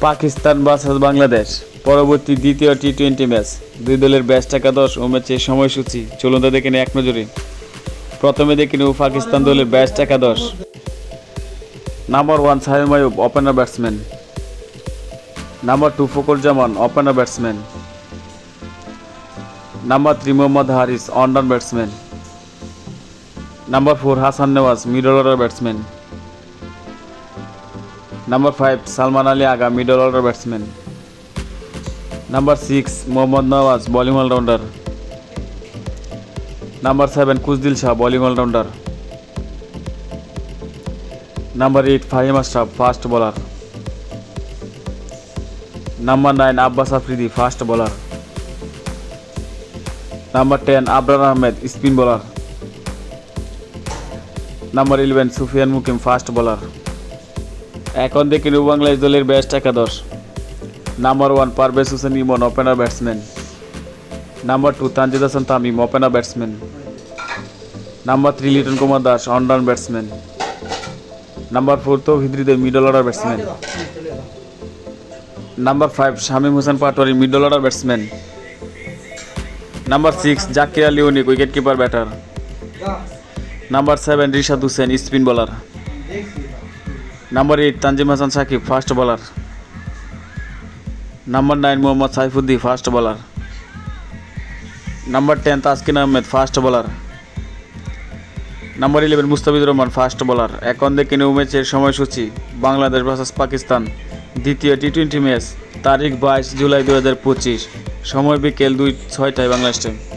Pakistan versus Bangladesh পরবর্তী দ্বিতীয় টি-20 match. দুই দলের বেস্ট একাদশ ও ম্যাচের সময়সূচি চলুন তা দেখে নিই এক নজরে। প্রথমে দেখে নেব পাকিস্তান দলের বেস্ট একাদশ। Number 1 Sahil Mayub, opener batsman. Number 2 Fakhar Zaman, opener batsman. Number 3 Mohammad Haris, one down batsman. Number 4 Hasan Nawaz, middle order batsman. Number 5 Salman Ali Agha, middle order batsman. Number 6 Mohammad Nawaz, bowling allrounder. Number 7 Khushdil Shah, bowling allrounder. Number 8 Faheem Ashraf, fast bowler. Number 9 Abbas Afridi, fast bowler. Number 10 Abrar Ahmed, spin bowler. Number 11 Sufian Mukim, fast bowler. এখন দেখে নেব বাংলাদেশ দলের best একাদশ। Number 1 Parvez Hossain Emon, opener batsman. Number 2 Tanzid Hasan Tamim, opener batsman. Number 3 Liton Kumar Das, one down batsman. Number 4 Towhid Hridoy, middle order batsman. Number 5 Shamim Hossain Patwari, middle order batsman. Number 6 Jaker Ali Anik, wicket keeper batter. Number 7 Rishad Hossain, spin bowler. Number 8 Tanzim Hasan Sakib, fast bowler. Number 9 Mohammad Saifuddin, fast bowler. Number 10 Taskin Ahmed, fast bowler. Number 11 Mustafizur Rahman, fast bowler. এখন দেখে নেব ম্যাচের সময়সূচি। Bangladesh versus Pakistan দ্বিতীয় টি-20 match, তারিখ 22 জুলাই 2025, সময় বিকেল 2:06 Bangladesh time.